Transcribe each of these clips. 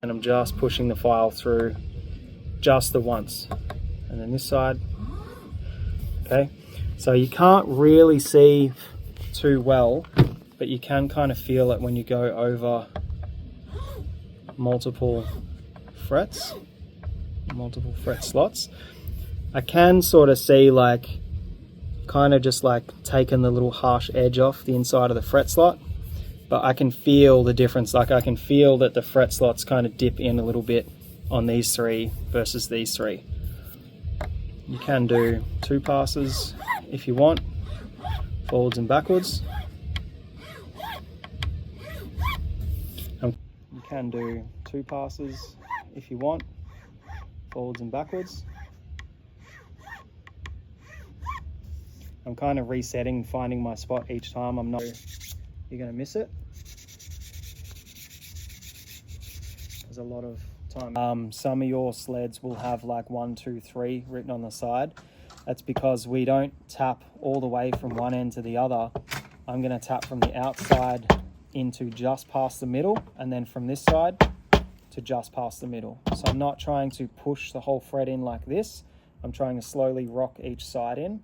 And I'm just pushing the file through just the once. And then this side. Okay, so you can't really see too well, but you can kind of feel it when you go over multiple fret slots. I can sort of see like kind of just like taking the little harsh edge off the inside of the fret slot, but I can feel the difference. Like I can feel that the fret slots kind of dip in a little bit on these three versus these three. You can do 2 passes if you want, forwards and backwards. You can do 2 passes if you want, forwards and backwards. I'm kind of resetting, finding my spot each time. I'm not, you're going to miss it. There's a lot of time. Some of your sleds will have like 1, 2, 3 written on the side. That's because we don't tap all the way from one end to the other. I'm going to tap from the outside into just past the middle, and then from this side to just past the middle. So I'm not trying to push the whole fret in like this. I'm trying to slowly rock each side in.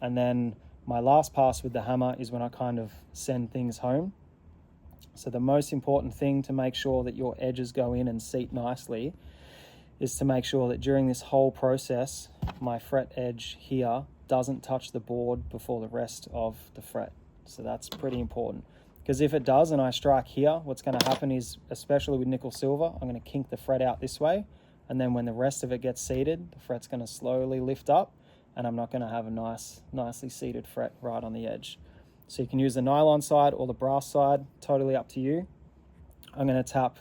And then my last pass with the hammer is when I kind of send things home. So the most important thing to make sure that your edges go in and seat nicely is to make sure that during this whole process, my fret edge here doesn't touch the board before the rest of the fret. So that's pretty important. Because if it does and I strike here, what's going to happen is, especially with nickel silver, I'm going to kink the fret out this way. And then when the rest of it gets seated, the fret's going to slowly lift up, and I'm not going to have a nicely seated fret right on the edge. So you can use the nylon side or the brass side, totally up to you. I'm going to tap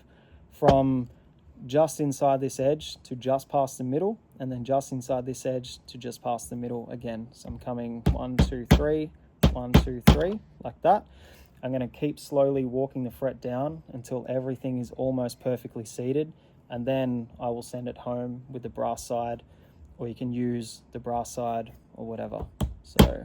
from just inside this edge to just past the middle, and then just inside this edge to just past the middle again. So I'm coming 1, 2, 3, 1, 2, 3, like that. I'm going to keep slowly walking the fret down until everything is almost perfectly seated, and then I will send it home with the brass side, or you can use the brass side or whatever. So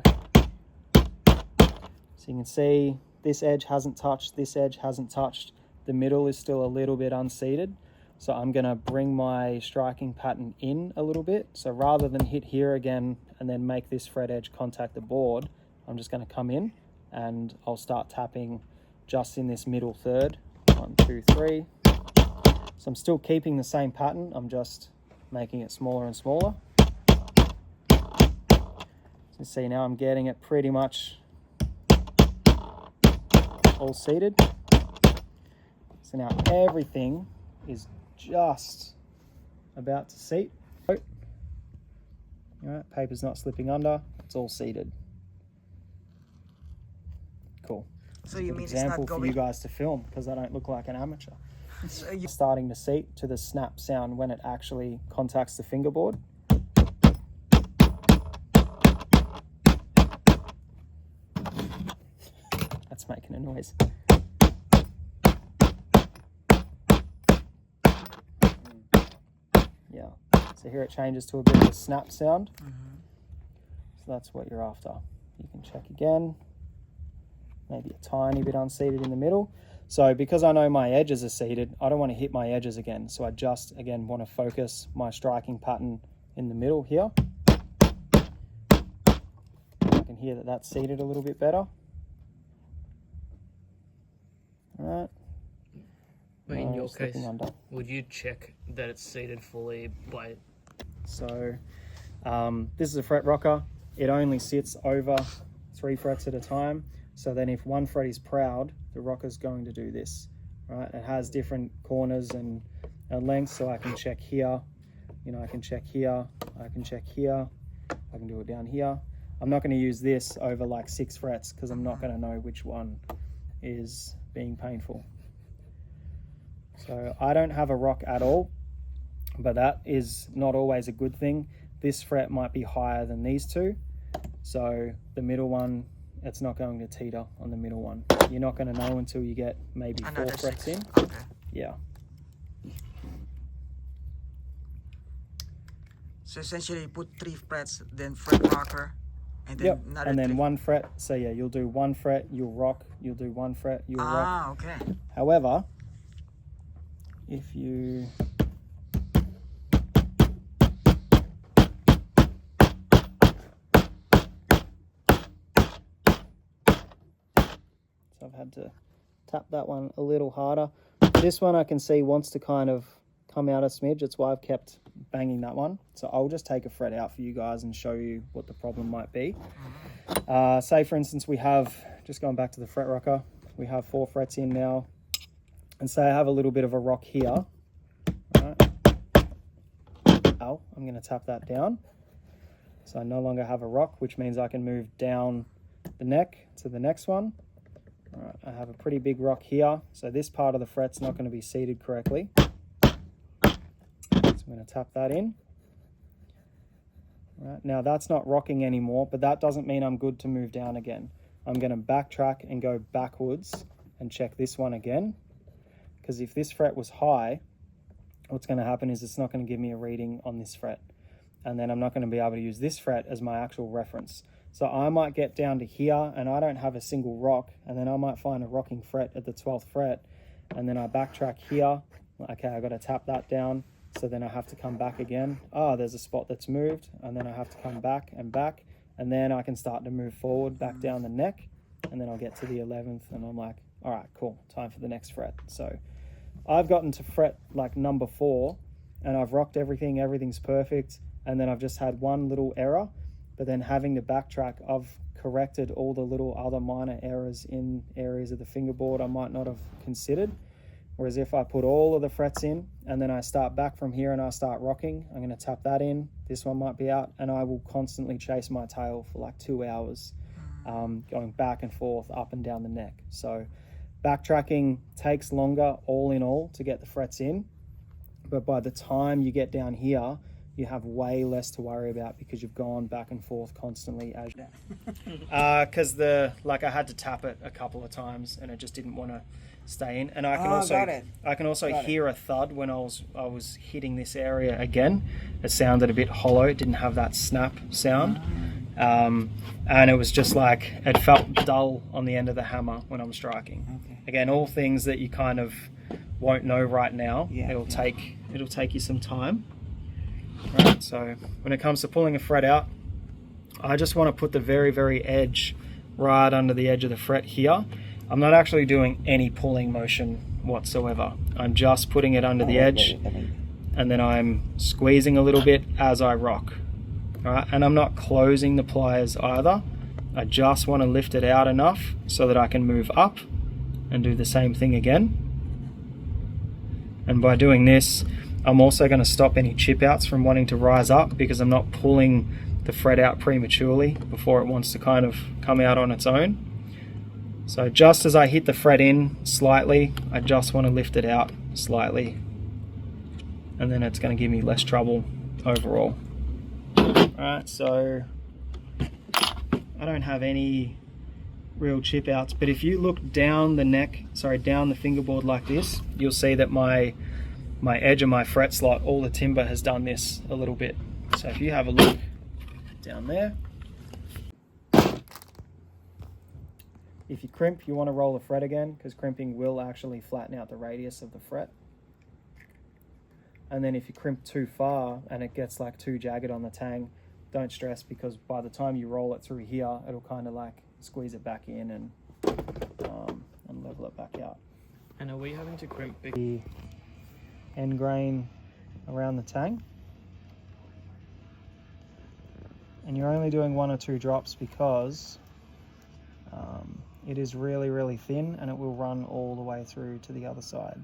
you can see this edge hasn't touched, this edge hasn't touched, the middle is still a little bit unseated. So I'm going to bring my striking pattern in a little bit. So rather than hit here again and then make this fret edge contact the board, I'm just going to come in and I'll start tapping just in this middle third. 1, 2, 3. So I'm still keeping the same pattern, I'm just making it smaller and smaller. So you see now I'm getting it pretty much all seated. So now everything is just about to seat. All right, paper's not slipping under, it's all seated. Cool. So you mean example it's not going for you guys to film, because I don't look like an amateur. So Starting to seat to the snap sound when it actually contacts the fingerboard. That's making a noise. Yeah, so here it changes to a bit of a snap sound. So that's what you're after. You can check again. Maybe a tiny bit unseated in the middle. So because I know my edges are seated, I don't want to hit my edges again. So I just, again, want to focus my striking pattern in the middle here. I can hear that that's seated a little bit better. All right. But in your case, slipping under. would you check that it's seated fully by... So this is a fret rocker. It only sits over 3 frets at a time. So then if one fret is proud, the rocker's going to do this, right? It has different corners and lengths, so I can check here, you know, I can check here, I can check here, I can do it down here. I'm not going to use this over like 6 frets because I'm not going to know which one is being painful. So I don't have a rock at all, but that is not always a good thing. This fret might be higher than these two, so the middle one, it's not going to teeter on the middle one. You're not going to know until you get maybe 4 frets in. Okay. Yeah. So essentially you put 3 frets, then fret rocker, and then Yep. another And then 3. 1 fret. So yeah, you'll do 1 fret, you'll rock, you'll do 1 fret, you'll rock. Okay. However, if you so I've had to tap that one a little harder. This one I can see wants to kind of come out a smidge. That's why I've kept banging that one. So I'll just take a fret out for you guys and show you what the problem might be. Say for instance we have, just going back to the fret rocker, we have 4 frets in now, and say I have a little bit of a rock here. Right. Ow, I'm going to tap that down. So I no longer have a rock, which means I can move down the neck to the next one. All right, I have a pretty big rock here, so this part of the fret's not going to be seated correctly. So I'm going to tap that in. All right, now that's not rocking anymore, but that doesn't mean I'm good to move down again. I'm going to backtrack and go backwards and check this one again, because if this fret was high, what's going to happen is it's not going to give me a reading on this fret, and then I'm not going to be able to use this fret as my actual reference. So I might get down to here and I don't have a single rock, and then I might find a rocking fret at the 12th fret, and then I backtrack here. Okay, I got to tap that down, so then I have to come back again. There's a spot that's moved, and then I have to come back, and then I can start to move forward back down the neck, and then I'll get to the 11th and I'm like, all right, cool, time for the next fret. So I've gotten to fret like number 4 and I've rocked everything, everything's perfect, and then I've just had one little error. But then having to backtrack, I've corrected all the little other minor errors in areas of the fingerboard I might not have considered. Whereas if I put all of the frets in and then I start back from here and I start rocking, I'm going to tap that in, this one might be out, and I will constantly chase my tail for like 2 hours, going back and forth, up and down the neck. So backtracking takes longer all in all to get the frets in, but by the time you get down here, you have way less to worry about because you've gone back and forth constantly. Because I had to tap it a couple of times and it just didn't want to stay in. And I can also hear a thud when I was hitting this area again. It sounded a bit hollow. It didn't have that snap sound. And it was just like, it felt dull on the end of the hammer when I'm striking. Okay. Again, all things that you kind of won't know right now. Yeah, it'll take you some time. Right, so when it comes to pulling a fret out, I just want to put the very, very edge right under the edge of the fret here. I'm not actually doing any pulling motion whatsoever. I'm just putting it under the edge, and then I'm squeezing a little bit as I rock. All right, and I'm not closing the pliers either. I just want to lift it out enough so that I can move up and do the same thing again. And by doing this, I'm also going to stop any chip outs from wanting to rise up, because I'm not pulling the fret out prematurely before it wants to kind of come out on its own. So just as I hit the fret in slightly, I just want to lift it out slightly, and then it's going to give me less trouble overall. Alright, so I don't have any real chip outs, but if you look down the fingerboard like this, you'll see that my edge of my fret slot, all the timber has done this a little bit. So if you have a look down there, if you crimp, you want to roll the fret again, because crimping will actually flatten out the radius of the fret. And then if you crimp too far and it gets like too jagged on the tang, don't stress, because by the time you roll it through here, it'll kind of like squeeze it back in and level it back out. And are we having to crimp the end grain around the tang? And you're only doing 1 or 2 drops because it is really, really thin, and it will run all the way through to the other side.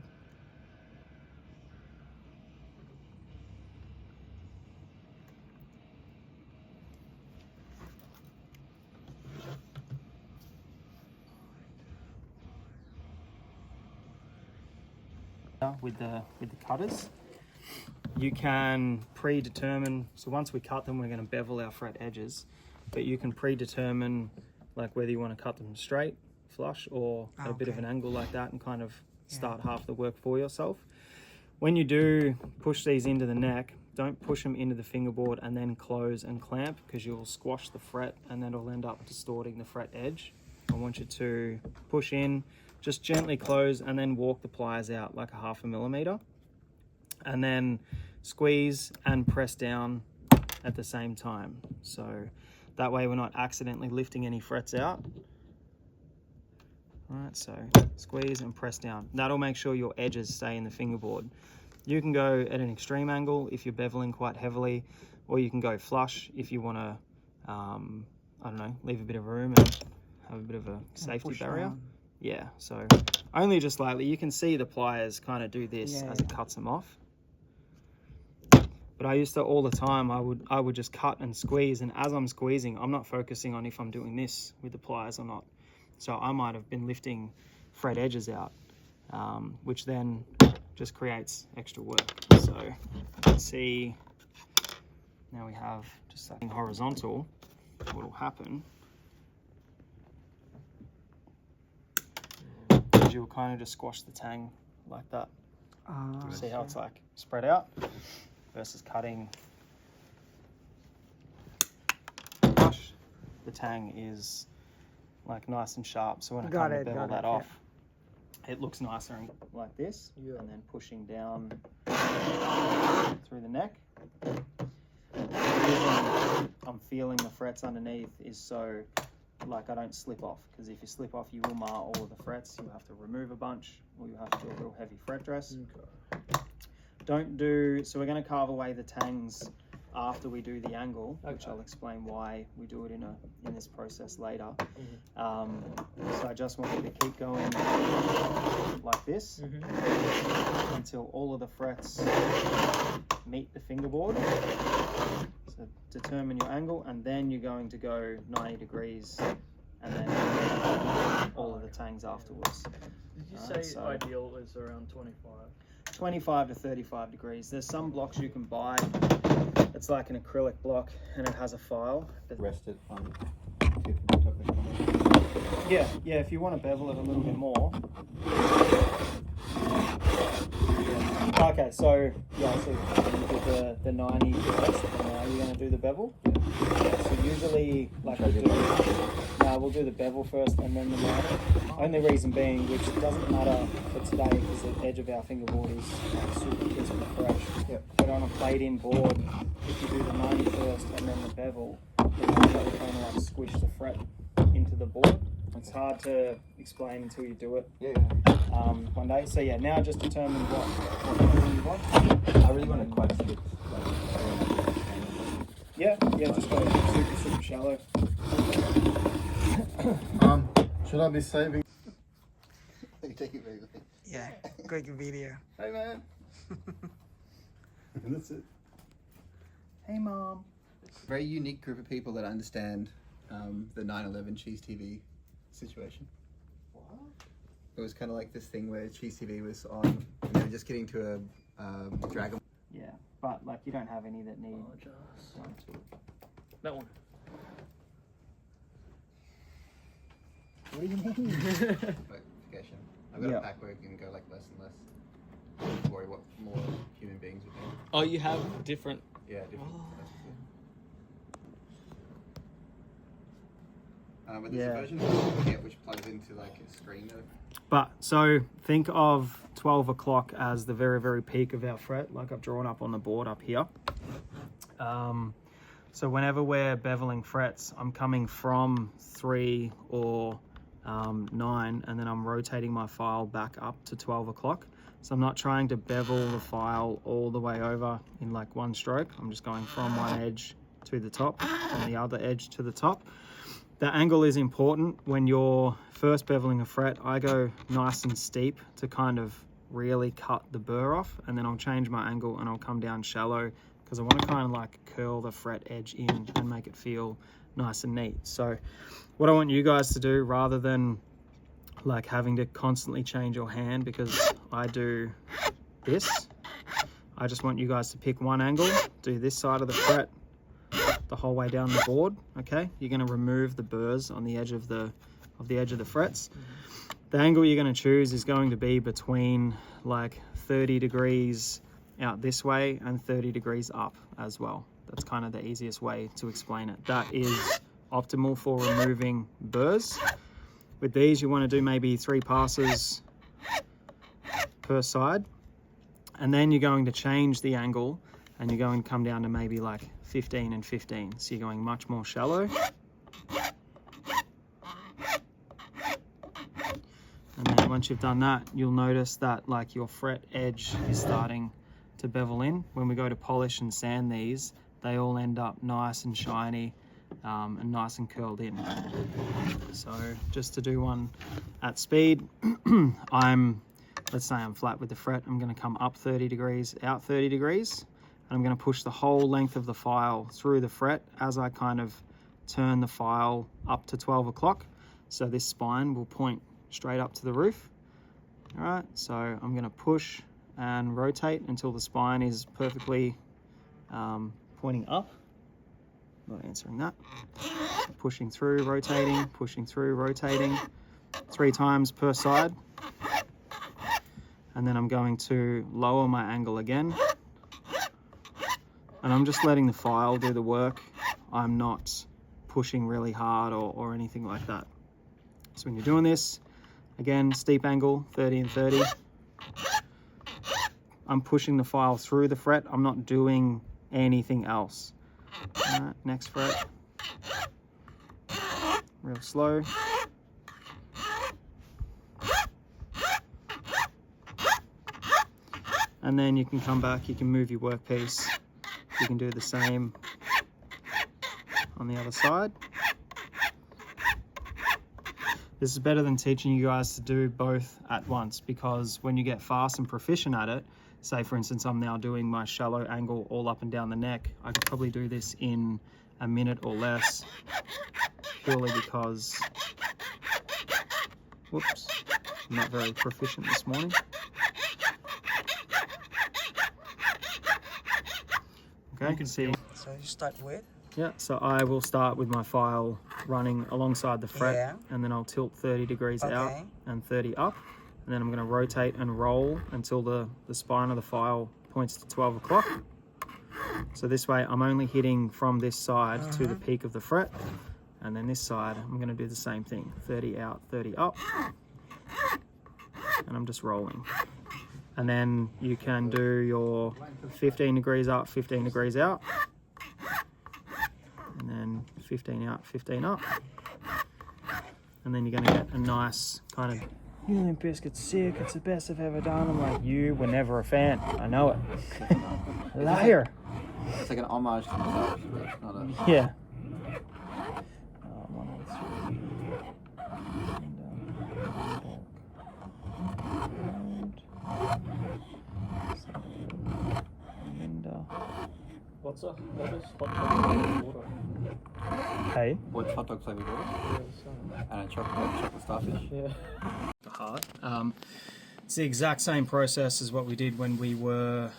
With the cutters, you can predetermine, so once we cut them, we're going to bevel our fret edges, but you can predetermine like whether you want to cut them straight, flush, or at a bit of an angle like that, and kind of start half the work for yourself. When you do push these into the neck, don't push them into the fingerboard and then close and clamp, because you'll squash the fret and then it'll end up distorting the fret edge. I want you to push in, just gently close, and then walk the pliers out like a 0.5 millimeter. and then squeeze and press down at the same time. So that way we're not accidentally lifting any frets out. All right, so squeeze and press down. That'll make sure your edges stay in the fingerboard. You can go at an extreme angle if you're beveling quite heavily, or you can go flush if you want to, I don't know, leave a bit of room and have a bit of a safety barrier. Down. Yeah, so only just slightly. You can see the pliers kind of do this as it cuts them off. But I used to all the time, I would just cut and squeeze, and as I'm squeezing, I'm not focusing on if I'm doing this with the pliers or not. So I might have been lifting fret edges out, which then just creates extra work. So you can see now we have just something horizontal. What will happen is you'll kind of just squash the tang like that. See how it's like spread out versus cutting flush. The tang is like nice and sharp, so when I kind of bevel that off, it looks nicer and like this, and then pushing down through the neck. The reason I'm feeling the frets underneath is so like I don't slip off, because if you slip off you will mar all of the frets. You'll have to remove a bunch, or you have to do a real heavy fret dress. Don't do, so we're going to carve away the tangs after we do the angle, which I'll explain why we do it in this process later. So I just want you to keep going like this until all of the frets meet the fingerboard. So determine your angle, and then you're going to go 90 degrees and then all of the tangs afterwards. Did you say ideal is around 25? 25 to 35 degrees. There's some blocks you can buy. It's like an acrylic block and it has a file. Rest it on. Yeah, if you want to bevel it a little bit more. Okay, so so you did the 90 first, and now you're going to do the bevel. Yeah, so usually, like I do, we'll do the bevel first and then the 90. Only reason being, which doesn't matter for today because the edge of our fingerboard is super crisp and fresh. But on a played-in board, if you do the 90 first and then the bevel, then you'll kind of like squish the fret into the board. It's hard to explain until you do it one day. So yeah, now just determine what bevel you want. I really want to quite stick. Just go super shallow. Should I be saving? You take it very quick. Yeah, quick video. Hey man. And that's it. Hey mom. Very unique group of people that understand the 9/11 Cheese TV situation. What? It was kind of like this thing where Cheese TV was on, and they were just getting to a dragon. Yeah, but like you don't have any that need. That one. What do you mean? Notification. I've got a pack where you can go like less and less. Don't worry what more human beings would do. Oh, you have different. Yeah, different. But there's a version which plugs into like a screen though. But so think of 12 o'clock as the very, very peak of our fret, like I've drawn up on the board up here. So whenever we're beveling frets, I'm coming from 3 or 9, and then I'm rotating my file back up to 12 o'clock. So I'm not trying to bevel the file all the way over in like one stroke. I'm just going from one edge to the top, from the other edge to the top. The angle is important when you're first beveling a fret. I go nice and steep to kind of really cut the burr off, and then I'll change my angle and I'll come down shallow because I want to kind of like curl the fret edge in and make it feel nice and neat. So what I want you guys to do, rather than like having to constantly change your hand because I do this, I just want you guys to pick one angle, do this side of the fret the whole way down the board. Okay, you're going to remove the burrs on the edge of the frets. The angle you're going to choose is going to be between like 30 degrees out this way and 30 degrees up as well. That's kind of the easiest way to explain it. That is optimal for removing burrs. With these you want to do maybe 3 passes per side. And then you're going to change the angle and you're going to come down to maybe like 15 and 15. So you're going much more shallow. And then once you've done that, you'll notice that like your fret edge is starting to bevel in. When we go to polish and sand these, they all end up nice and shiny and nice and curled in. So just to do one at speed, let's say I'm flat with the fret, I'm going to come up 30 degrees, out 30 degrees, and I'm going to push the whole length of the file through the fret as I kind of turn the file up to 12 o'clock. So this spine will point straight up to the roof. All right, so I'm going to push and rotate until the spine is perfectly pointing up. Not answering that. Pushing through, rotating, pushing through, rotating, 3 times per side. And then I'm going to lower my angle again. And I'm just letting the file do the work. I'm not pushing really hard or anything like that. So when you're doing this, again, steep angle, 30 and 30. I'm pushing the file through the fret. I'm not doing anything else. All right, next fret. Real slow. And then you can come back, you can move your workpiece. You can do the same on the other side. This is better than teaching you guys to do both at once, because when you get fast and proficient at it, say for instance I'm now doing my shallow angle all up and down the neck, I could probably do this in a minute or less, purely because, whoops, I'm not very proficient this morning. Okay, you can see. So you start with? Yeah, so I will start with my file running alongside the fret, and then I'll tilt 30 degrees out and 30 up. And then I'm going to rotate and roll until the spine of the file points to 12 o'clock. So this way I'm only hitting from this side to the peak of the fret. And then this side, I'm going to do the same thing, 30 out, 30 up. And I'm just rolling. And then you can do your 15 degrees up, 15 degrees out. And then 15 out, 15 up. And then you're going to get a nice kind of, "You Limp Bizkit's sick, it's the best I've ever done." I'm like, you were never a fan. I know it. Liar. It's like an homage to myself, not a... Yeah. 103. What is hot dog water? Hey. What's hot dog flavored water? And a chocolate starfish. Yeah. The heart. It's the exact same process as what we did when we were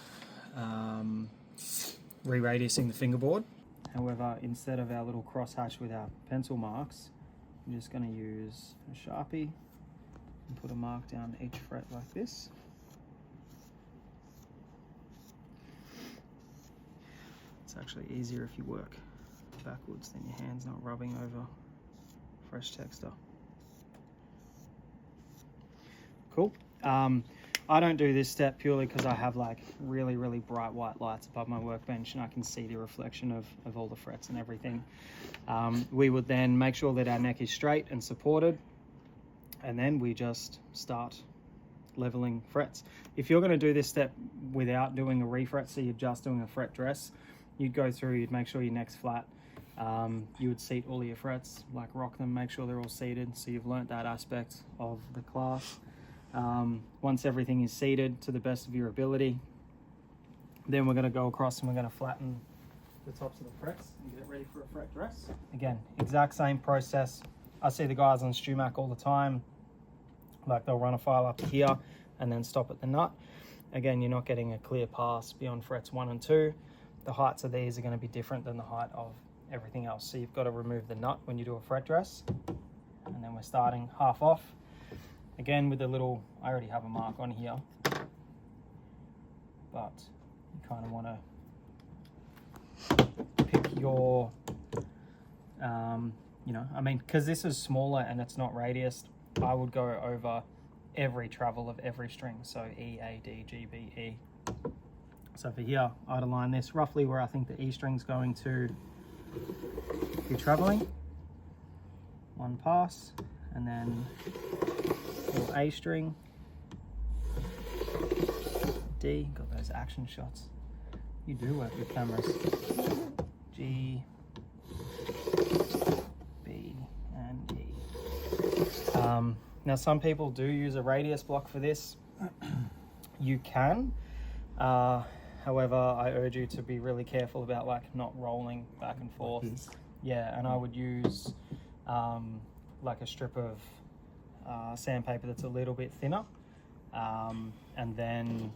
re-radiusing the fingerboard. However, instead of our little crosshatch with our pencil marks, I'm just going to use a Sharpie and put a mark down each fret like this. It's actually easier if you work backwards, then your hand's not rubbing over fresh texture. Cool. I don't do this step purely because I have like really bright white lights above my workbench and I can see the reflection of all the frets and everything. We would then make sure that our neck is straight and supported, and then we just start leveling frets. If you're going to do this step without doing a refret, so you're just doing a fret dress, you'd go through, you'd make sure your neck's flat, you would seat all of your frets, like rock them, make sure they're all seated, so you've learnt that aspect of the class. Once everything is seated to the best of your ability, then we're going to go across and we're going to flatten the tops of the frets and get ready for a fret dress. Again, exact same process. I see the guys on StewMac all the time, like they'll run a file up to here and then stop at the nut. Again, you're not getting a clear pass beyond frets 1 and 2. The heights of these are going to be different than the height of everything else, so you've got to remove the nut when you do a fret dress. And then we're starting half off. Again with the little, I already have a mark on here, but you kind of want to pick your, you know, I mean, because this is smaller and it's not radiused, I would go over every travel of every string. So E, A, D, G, B, E, So for here, I'd align this roughly where I think the E string's going to be traveling. One pass, and then little A string, D, got those action shots. You do work with cameras. G, B, and E. Now some people do use a radius block for this. You can. However, I urge you to be really careful about like not rolling back and forth. Yeah, and I would use like a strip of sandpaper that's a little bit thinner, and then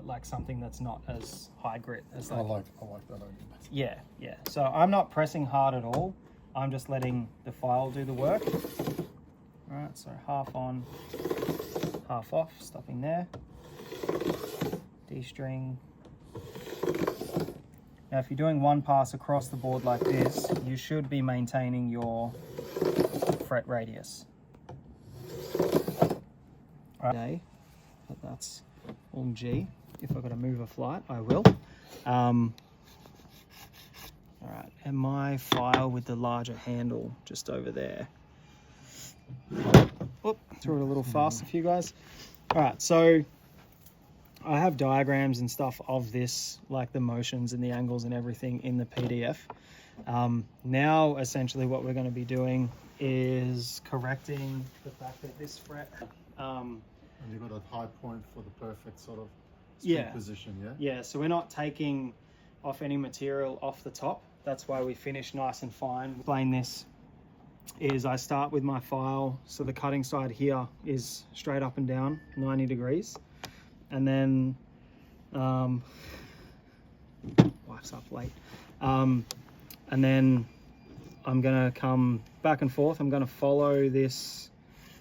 like something that's not as high grit as like. I like that idea. Yeah, yeah. So I'm not pressing hard at all. I'm just letting the file do the work. All right, so half on, half off, stopping there. D string. Now if you're doing one pass across the board like this, you should be maintaining your fret radius. Okay, but that's all G. If I've got to move a flight, I will. All right, and my file with the larger handle just over there. Oop, threw it a little faster for you guys. All right, so I have diagrams and stuff of this, like the motions and the angles and everything in the PDF. Now, essentially what we're going to be doing is correcting the fact that this fret... And you've got a high point for the perfect sort of string position, yeah? Yeah, so we're not taking off any material off the top. That's why we finish nice and fine. Explain this is I start with my file, so the cutting side here is straight up and down, 90 degrees. And then, wife's up late. And then I'm gonna come back and forth. I'm gonna follow this,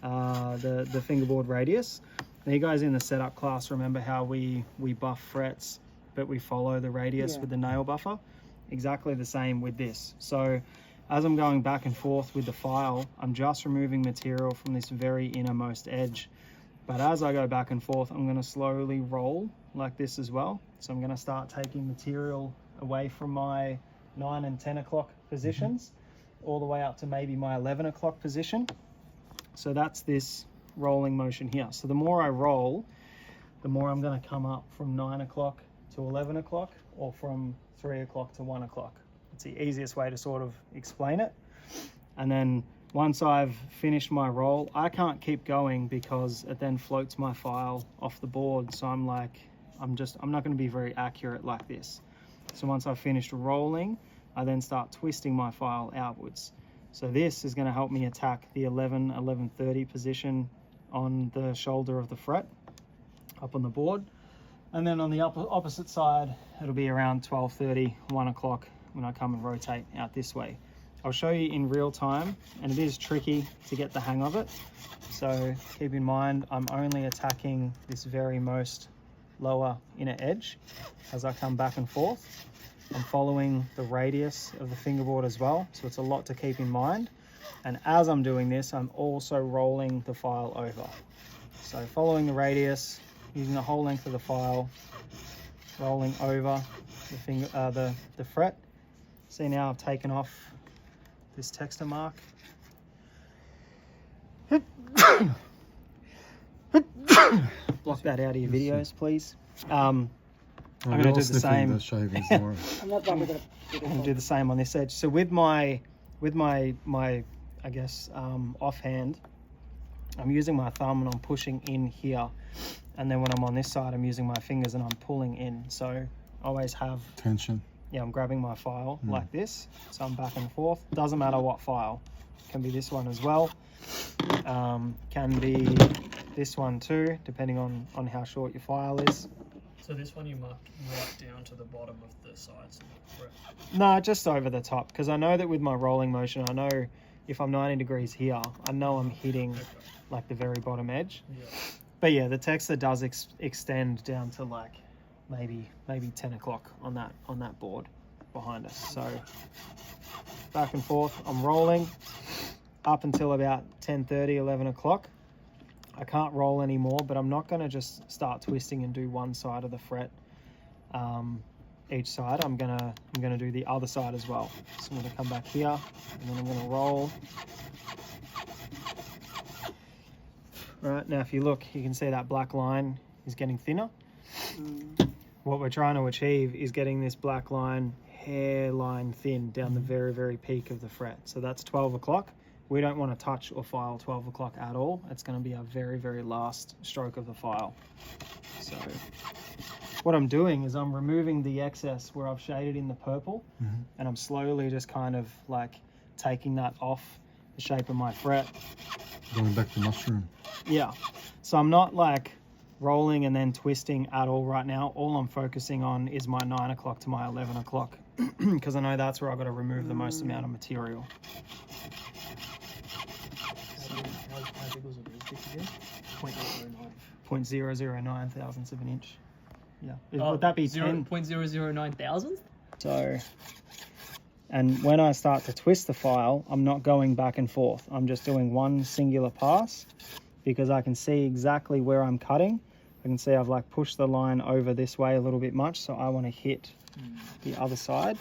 the fingerboard radius. Now you guys in the setup class remember how we buff frets, but we follow the radius with the nail buffer? Exactly the same with this. So as I'm going back and forth with the file, I'm just removing material from this very innermost edge. But as I go back and forth, I'm going to slowly roll like this as well. So I'm going to start taking material away from my 9 and 10 o'clock positions, all the way up to maybe my 11 o'clock position. So that's this rolling motion here. So the more I roll, the more I'm going to come up from 9 o'clock to 11 o'clock, or from 3 o'clock to 1 o'clock. It's the easiest way to sort of explain it. And then once I've finished my roll, I can't keep going because it then floats my file off the board. So I'm like, I'm not going to be very accurate like this. So once I've finished rolling, I then start twisting my file outwards. So this is going to help me attack the 11:30 position on the shoulder of the fret up on the board. And then on the opposite side, it'll be around 12:30, 1 o'clock when I come and rotate out this way. I'll show you in real time, and it is tricky to get the hang of it. So keep in mind, I'm only attacking this very most lower inner edge as I come back and forth. I'm following the radius of the fingerboard as well, so it's a lot to keep in mind. And as I'm doing this, I'm also rolling the file over. So following the radius, using the whole length of the file, rolling over the fret. See, now I've taken off this texture mark. Block that out of your videos, please. I'm going to do the same. I'm not probably gonna I'm going to do the same on this edge. So with my I guess offhand, I'm using my thumb and I'm pushing in here, and then when I'm on this side, I'm using my fingers and I'm pulling in. So I always have tension. Yeah, I'm grabbing my file like this, so I'm back and forth. Doesn't matter what file. Can be this one as well. Can be this one too, depending on how short your file is. So this one you mark right down to the bottom of the sides of the fret. No, just over the top, because I know that with my rolling motion, I know if I'm 90 degrees here, I know I'm hitting like the very bottom edge. Yeah. But yeah, the texture does extend down to like maybe 10 o'clock on that board behind us. So back and forth, I'm rolling up until about 10:30, 11 o'clock. I can't roll anymore, but I'm not going to just start twisting and do one side of the fret each side. I'm gonna do the other side as well. So I'm gonna come back here and then I'm gonna roll. Right, now if you look, you can see that black line is getting thinner. What we're trying to achieve is getting this black line, hairline thin down the very, very peak of the fret. So that's 12 o'clock. We don't want to touch or file 12 o'clock at all. It's going to be our very, very last stroke of the file. So what I'm doing is I'm removing the excess where I've shaded in the purple, and I'm slowly just kind of like taking that off the shape of my fret. Going back to mushroom. Yeah, so I'm not like rolling and then twisting at all right now. All I'm focusing on is my 9 o'clock to my 11 o'clock because I know that's where I've got to remove the most amount of material. How big was it again? 0.009. 0.009 thousandths of an inch. Yeah, Oh, would that be 0.009 thousandth? So, and when I start to twist the file, I'm not going back and forth. I'm just doing one singular pass because I can see exactly where I'm cutting. I can see I've like pushed the line over this way a little bit much, so I want to hit the other side.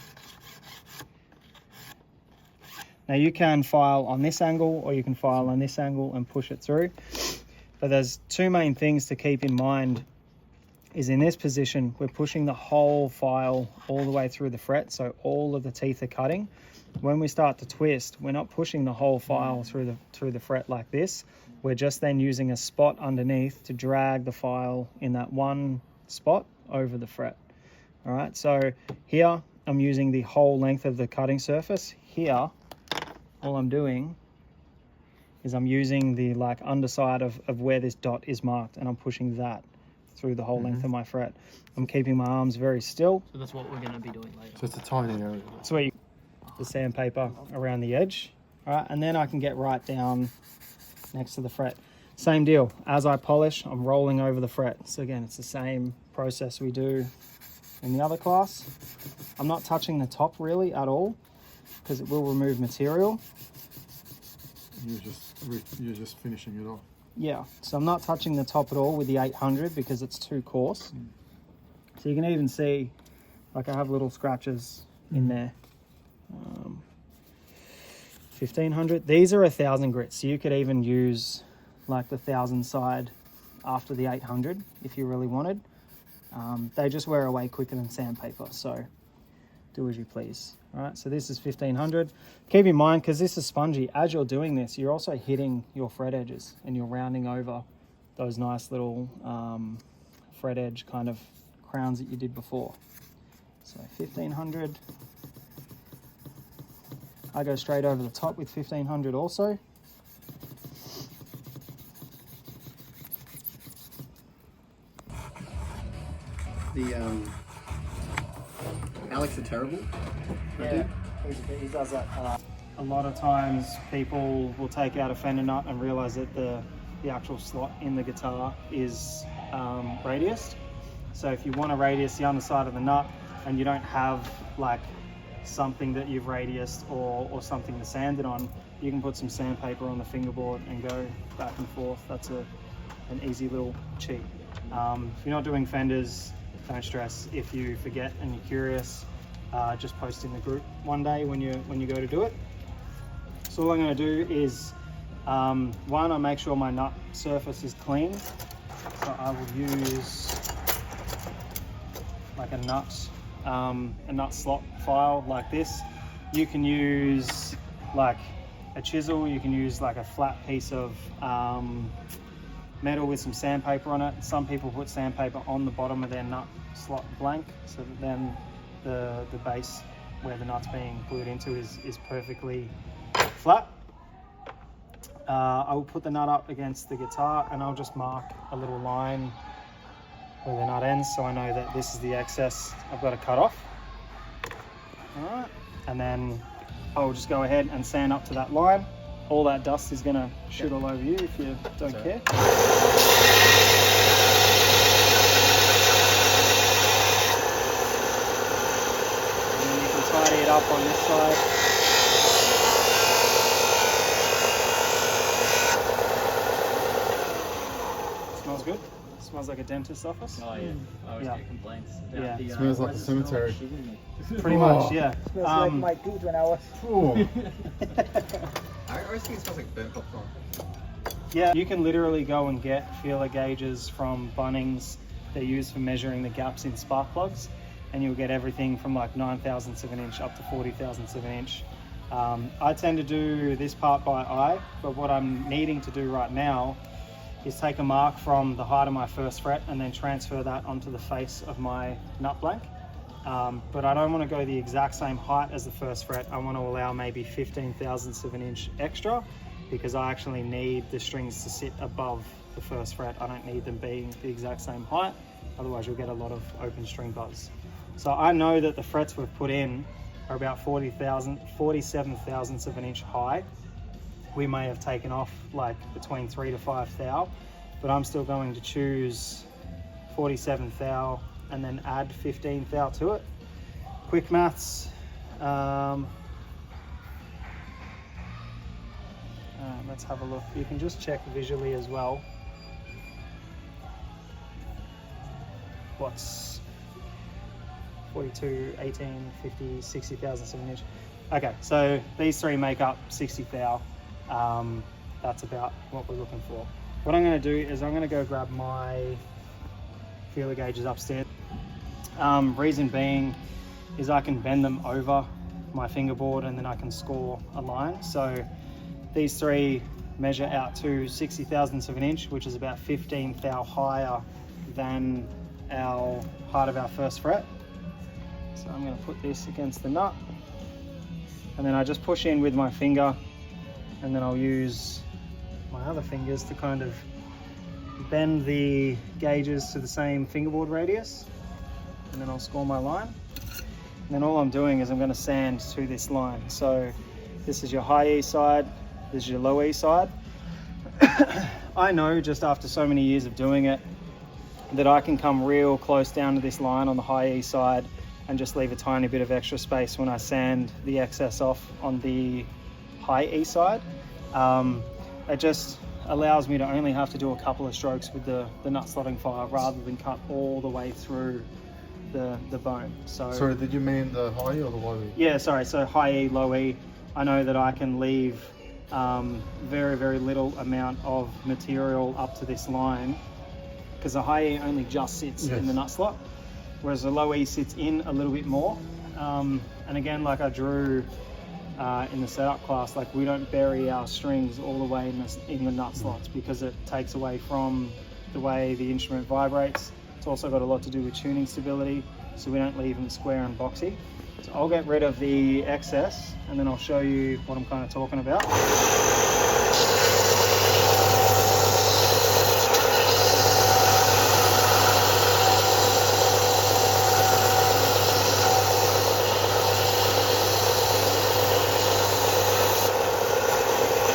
Now you can file on this angle or you can file on this angle and push it through. But there's two main things to keep in mind is in this position, we're pushing the whole file all the way through the fret, so all of the teeth are cutting. When we start to twist, we're not pushing the whole file through the fret like this. We're just then using a spot underneath to drag the file in that one spot over the fret. All right, so here I'm using the whole length of the cutting surface. Here, all I'm doing is I'm using the like underside of where this dot is marked, and I'm pushing that through the whole length of my fret. I'm keeping my arms very still. So that's what we're going to be doing later. So it's a tiny area. That's where you the sandpaper around the edge. All right, and then I can get right down next to the fret. Same deal. As I polish, I'm rolling over the fret. So again, it's the same process we do in the other class. I'm not touching the top really at all because it will remove material. You're just finishing it off. Yeah, so I'm not touching the top at all with the 800 because it's too coarse. So you can even see, like I have little scratches in there. 1500. These are 1000 grits, so you could even use like the 1000 side after the 800 if you really wanted. They just wear away quicker than sandpaper, so do as you please. All right, so this is 1500. Keep in mind, because this is spongy, as you're doing this, you're also hitting your fret edges and you're rounding over those nice little fret edge kind of crowns that you did before. So 1500. I go straight over the top with 1500 also. The Alex are terrible. Yeah, he does that. A lot of times people will take out a fender nut and realize that the actual slot in the guitar is radiused. So if you want to radius the underside of the nut and you don't have like something that you've radiused or something to sand it on, you can put some sandpaper on the fingerboard and go back and forth. That's an easy little cheat. If you're not doing fenders, don't stress. If you forget and you're curious, just post in the group one day when you go to do it. So all I'm going to do is one, I make sure my nut surface is clean. So I will use like a nut slot file like this. You can use like a chisel, you can use like a flat piece of metal with some sandpaper on it. Some people put sandpaper on the bottom of their nut slot blank so that then the base where the nut's being glued into is perfectly flat. I will put the nut up against the guitar and I'll just mark a little line where the nut ends so I know that this is the excess I've got to cut off. Alright, and then I'll just go ahead and sand up to that line. All that dust is going to shoot all over you if you don't care. And then you can tidy it up on this side. like a dentist's office. Oh yeah, I always Yeah. get complaints about Yeah. the Smells like why a does it smell cemetery. sugar in it? Pretty Oh. much, yeah. Smells like my teeth when I was. Ooh. I always think it smells like burnt popcorn. Yeah, you can literally go and get feeler gauges from Bunnings. They're used for measuring the gaps in spark plugs, and you'll get everything from like 9 thousandths of an inch up to 40 thousandths of an inch. I tend to do this part by eye, but what I'm needing to do right now is take a mark from the height of my first fret and then transfer that onto the face of my nut blank. But I don't want to go the exact same height as the first fret. I want to allow maybe 15 thousandths of an inch extra, because I actually need the strings to sit above the first fret. I don't need them being the exact same height, otherwise you'll get a lot of open string buzz. So I know that the frets we've put in are about 47 thousandths of an inch high. We may have taken off like between 3 to 5 thou, but I'm still going to choose 47 thou and then add 15 thou to it. Quick maths. Let's have a look. You can just check visually as well. What's 42, 18, 50, 60 thousandths of an inch? Okay, so these three make up 60 thou. That's about what we're looking for. What I'm going to do is I'm going to go grab my feeler gauges upstairs. Reason being is I can bend them over my fingerboard and then I can score a line. So these three measure out to 60 thousandths of an inch, which is about 15 thou higher than our height of our first fret. So I'm going to put this against the nut, and then I just push in with my finger, and then I'll use my other fingers to kind of bend the gauges to the same fingerboard radius, and then I'll score my line. And then all I'm doing is I'm going to sand to this line. So this is your high E side, this is your low E side. I know just after so many years of doing it that I can come real close down to this line on the high E side and just leave a tiny bit of extra space when I sand the excess off on the high E side. It just allows me to only have to do a couple of strokes with the nut slotting file rather than cut all the way through the bone. So Sorry, did you mean the high or the low? yeah, sorry, so high E, low E, I know that I can leave very, very little amount of material up to this line, because the high E only just sits in the nut slot, whereas the low E sits in a little bit more. And again, like I drew in the setup class, like we don't bury our strings all the way in the nut slots, because it takes away from the way the instrument vibrates. It's also got a lot to do with tuning stability, so we don't leave them square and boxy. So I'll get rid of the excess and then I'll show you what I'm kind of talking about.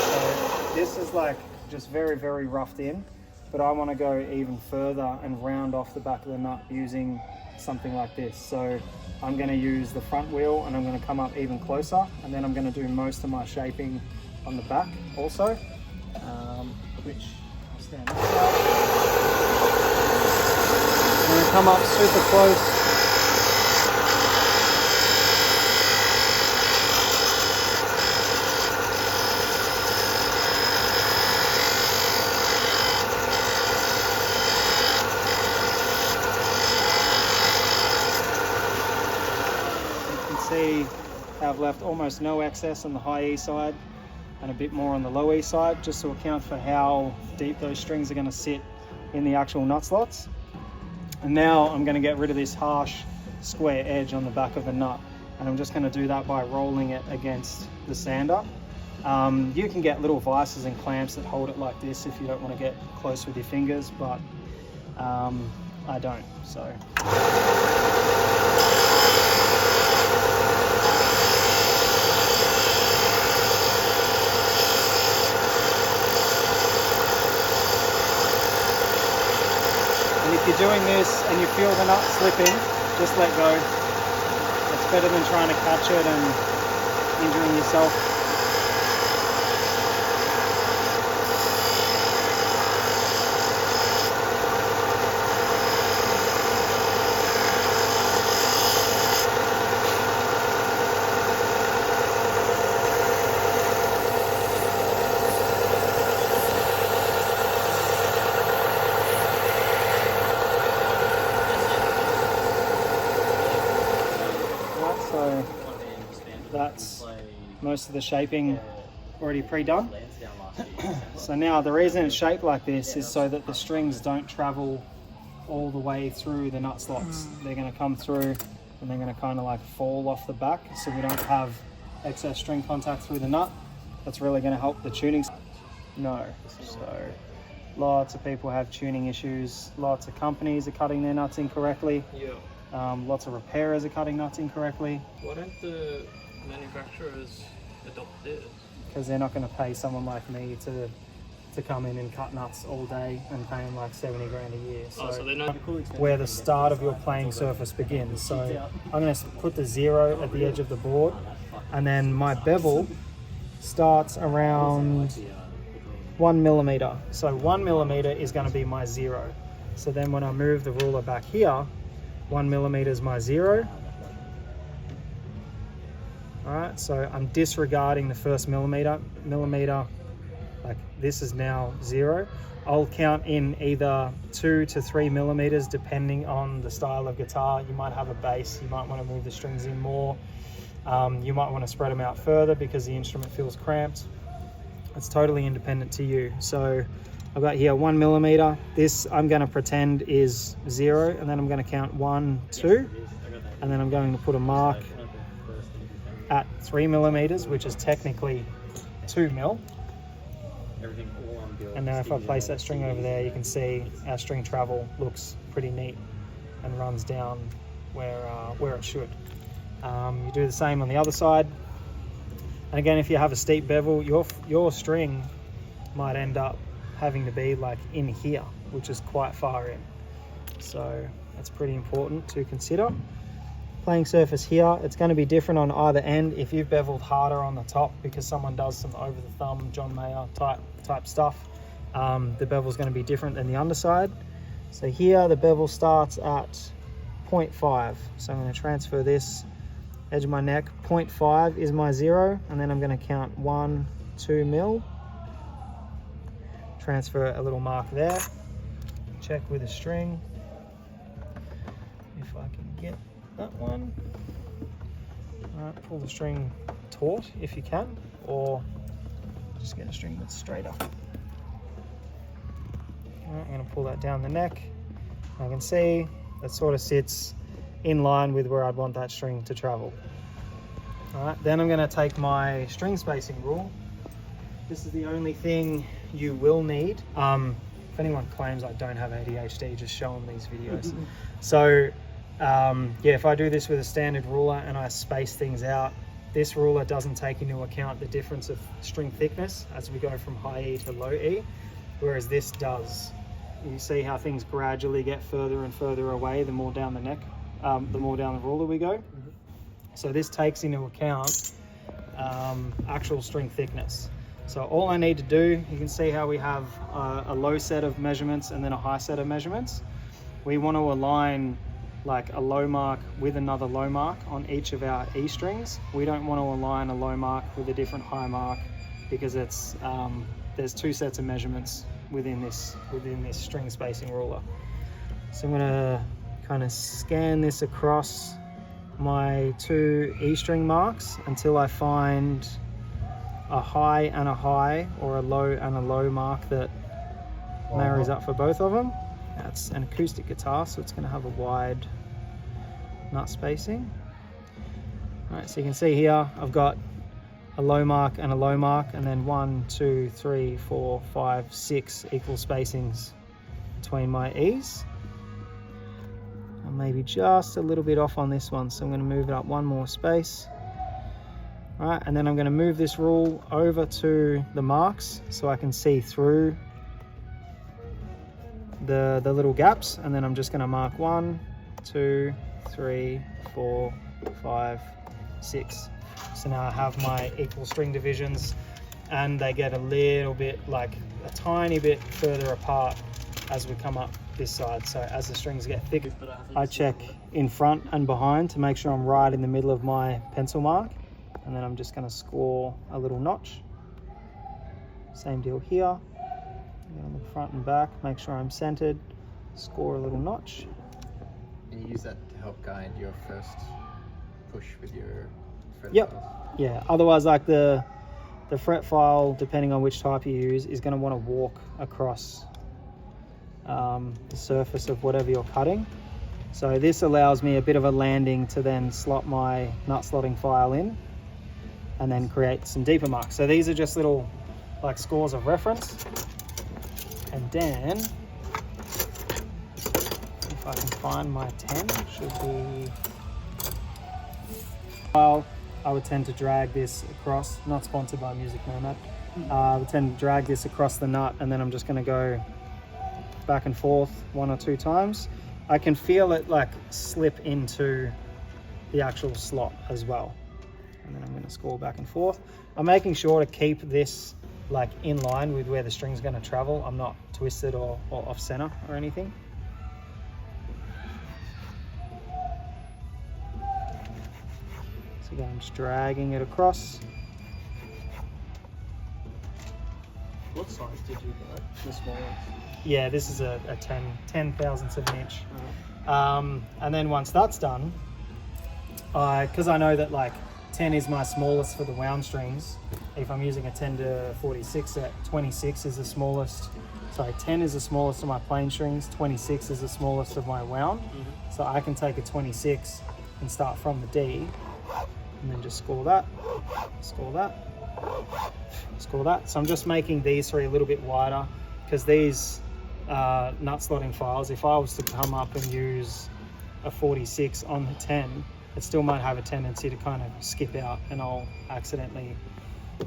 So this is like just very, very roughed in, but I want to go even further and round off the back of the nut using something like this. So I'm going to use the front wheel and I'm going to come up even closer, and then I'm going to do most of my shaping on the back also, which I'll stand this side. I'm going to come up super close. See, I've left almost no excess on the high E side and a bit more on the low E side, just to account for how deep those strings are going to sit in the actual nut slots. And now I'm going to get rid of this harsh square edge on the back of the nut, and I'm just going to do that by rolling it against the sander. You can get little vices and clamps that hold it like this if you don't want to get close with your fingers, but I don't, so. If you're doing this and you feel the nut slipping, just let go. It's better than trying to catch it and injuring yourself. So that's most of the shaping already pre-done. So now the reason it's shaped like this is so that the strings don't travel all the way through the nut slots. They're going to come through and they're going to kind of like fall off the back, so we don't have excess string contact through the nut. That's really going to help the tuning. No, so lots of people have tuning issues. Lots of companies are cutting their nuts incorrectly. Yeah. Lots of repairers are cutting nuts incorrectly. Why don't the manufacturers adopt this? Because they're not going to pay someone like me to come in and cut nuts all day and pay them like 70 grand a year. So, So they're not where the start of your playing surface begins. So I'm going to put the 0 at the edge of the board, and then my bevel starts around 1 millimeter. So 1 millimeter is going to be my 0. So then when I move the ruler back here, 1 millimeter is my 0. All right, so I'm disregarding the first millimeter, like this is now 0. I'll count in either 2 to 3 millimeters depending on the style of guitar. You might have a bass, you might want to move the strings in more. You might want to spread them out further because the instrument feels cramped. It's totally independent to you. So I've got here 1 millimeter. This I'm going to pretend is 0, and then I'm going to count 1, 2, and then I'm going to put a mark at 3 millimeters, which is technically 2 mil. And now if I place that string over there, you can see our string travel looks pretty neat and runs down where it should. You do the same on the other side. And again, if you have a steep bevel, your string might end up having to be like in here, which is quite far in. So that's pretty important to consider. Playing surface here, it's going to be different on either end. If you've beveled harder on the top because someone does some over the thumb John Mayer type stuff, the bevel is going to be different than the underside. So here the bevel starts at 0.5. So I'm going to transfer this edge of my neck. 0.5 is my 0, and then I'm going to count 1, 2 mil. Transfer a little mark there. Check with the string if I can get that one. All right, pull the string taut if you can, or just get a string that's straight up. All right, I'm going to pull that down the neck. I can see that sort of sits in line with where I'd want that string to travel. All right, then I'm going to take my string spacing rule. This is the only thing you will need. If anyone claims I don't have ADHD, just show them these videos. So yeah, if I do this with a standard ruler and I space things out, this ruler doesn't take into account the difference of string thickness as we go from high E to low E, whereas this does. You see how things gradually get further and further away the more down the neck, the more down the ruler we go. So this takes into account actual string thickness. So all I need to do, you can see how we have a low set of measurements and then a high set of measurements. We want to align like a low mark with another low mark on each of our E strings. We don't want to align a low mark with a different high mark because it's there's 2 sets of measurements within this string spacing ruler. So I'm going to kind of scan this across my 2 E string marks until I find a high and a high, or a low and a low mark that marries up for both of them. That's an acoustic guitar, so it's going to have a wide nut spacing. All right, so you can see here I've got a low mark and a low mark, and then 1, 2, 3, 4, 5, 6 equal spacings between my E's. I'm maybe just a little bit off on this one, so I'm going to move it up 1 more space. All right, and then I'm going to move this rule over to the marks so I can see through the little gaps, and then I'm just going to mark 1, 2, 3, 4, 5, 6. So now I have my equal string divisions, and they get a little bit, like a tiny bit further apart as we come up this side. So as the strings get thicker, I check in front and behind to make sure I'm right in the middle of my pencil mark, and then I'm just going to score a little notch. Same deal here. On the front and back, make sure I'm centered, score a little notch. And you use that to help guide your first push with your fret Yep. files. Yeah, otherwise like the fret file, depending on which type you use, is going to want to walk across the surface of whatever you're cutting. So this allows me a bit of a landing to then slot my nut slotting file in and then create some deeper marks. So these are just little like scores of reference. And then, if I can find my 10, should be... Well, I would tend to drag this across, not sponsored by Music Nomad. I would tend to drag this across the nut, and then I'm just going to go back and forth 1 or 2 times. I can feel it like slip into the actual slot as well. And then I'm going to score back and forth. I'm making sure to keep this like in line with where the string's going to travel. I'm not twisted or off center or anything. So again, I'm just dragging it across. What size did you go? The smallest? Yeah, this is a 10 thousandths of an inch. And then once that's done, because I know that like 10 is my smallest for the wound strings. If I'm using a 10 to 46 set, 26 is the smallest. Sorry, 10 is the smallest of my plain strings, 26 is the smallest of my wound. So I can take a 26 and start from the D and then just score that, score that, score that. So I'm just making these 3 a little bit wider because these nut slotting files, if I was to come up and use a 46 on the 10, it still might have a tendency to kind of skip out and I'll accidentally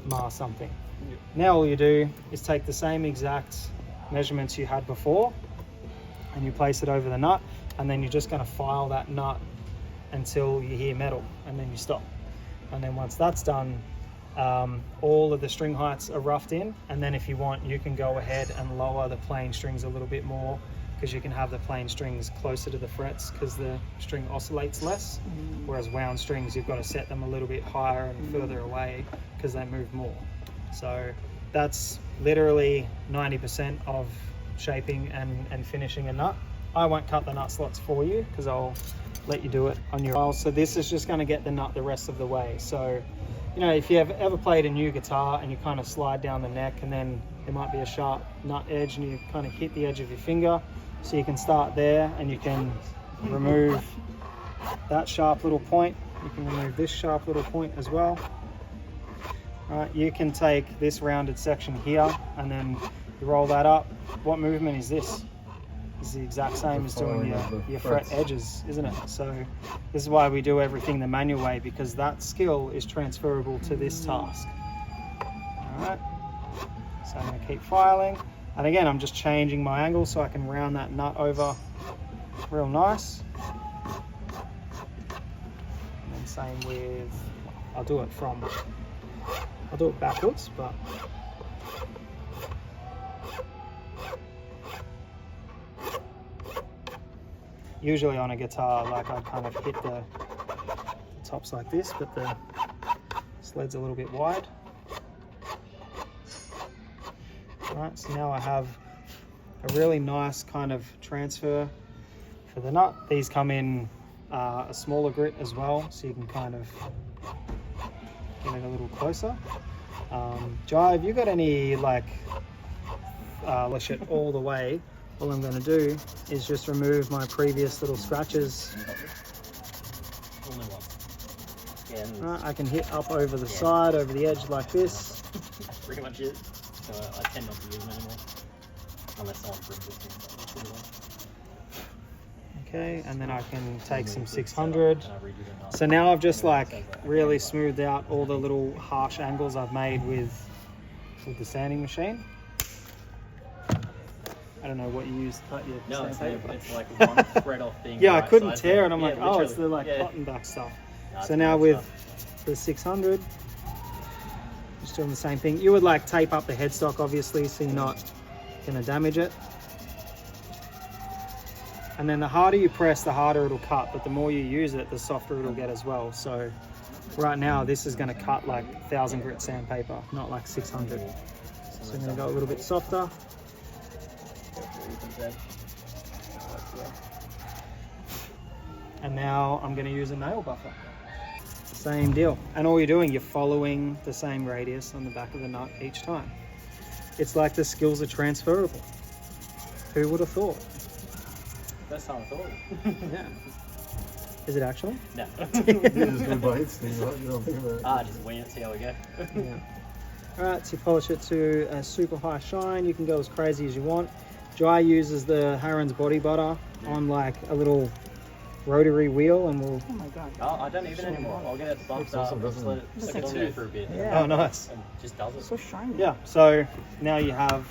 mar something. Yep. Now all you do is take the same exact measurements you had before and you place it over the nut, and then you're just going to file that nut until you hear metal, and then you stop. And then once that's done, all of the string heights are roughed in, and then if you want you can go ahead and lower the plain strings a little bit more, because you can have the plain strings closer to the frets because the string oscillates less, whereas wound strings you've got to set them a little bit higher and further away because they move more. So that's literally 90% of shaping and finishing a nut. I won't cut the nut slots for you because I'll let you do it on your own. So this is just going to get the nut the rest of the way. So, you know, if you have ever played a new guitar and you kind of slide down the neck and then there might be a sharp nut edge and you kind of hit the edge of your finger, so you can start there and you can remove that sharp little point. You can remove this sharp little point as well. All right, you can take this rounded section here and then you roll that up. What movement is this? It's the exact same as doing your fret edges, isn't it? So this is why we do everything the manual way, because that skill is transferable to this task. All right, so I'm going to keep filing. And again, I'm just changing my angle so I can round that nut over real nice. And then same with, I'll do it backwards, but usually on a guitar, like I kind of hit the tops like this, but the sled's a little bit wide. Right, so now I have a really nice kind of transfer for the nut. These come in a smaller grit as well, so you can kind of get it a little closer. Jai, have you got any like, let's it all the way. All I'm going to do is just remove my previous little scratches. Only one. Yeah, Right, I can hit up over the side, over the edge like this. that's pretty much it. So I tend not to use them anymore, unless someone brings it to me. Okay, and then I can take some 600. So now I've just like really smoothed out all the little harsh angles I've made with the sanding machine. I don't know what you use to cut your No, sandpaper. it's like one thread off thing. Yeah, I right couldn't size tear there. it. I'm like, Yeah, oh, it's literally. the like Yeah. cotton back stuff. That's So now good with stuff. the 600, just doing the same thing. You would like tape up the headstock obviously so you're not going to damage it. And then the harder you press, the harder it'll cut, but the more you use it, the softer it'll get as well. So right now this is going to cut like 1000 grit sandpaper, not like 600. So I'm going to go a little bit softer. And now I'm going to use a nail buffer. Same deal. And all you're doing, you're following the same radius on the back of the nut each time. It's like the skills are transferable. Who would have thought? First time I thought. Yeah. Is it actually? No. You just go by instinct, right? You don't think about it. Just wing it, see how we go. Yeah. Alright, so you polish it to a super high shine. You can go as crazy as you want. Jai uses the Harron's body butter on like a little rotary wheel, and we'll... Oh my god. Oh, I don't even anymore. I'll get it bumped Looks awesome, up, just doesn't let it? it sit on there for a bit. Yeah. Oh, nice. And just does it. So shiny. Yeah, so now you have,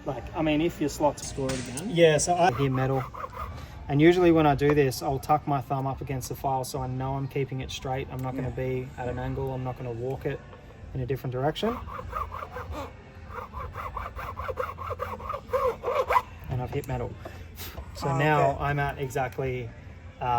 like, I mean, if your slots... Store it again. Yeah, so I hear metal. And usually when I do this, I'll tuck my thumb up against the file so I know I'm keeping it straight. I'm not going to be at an angle. I'm not going to walk it in a different direction. And I've hit metal. So now I'm at exactly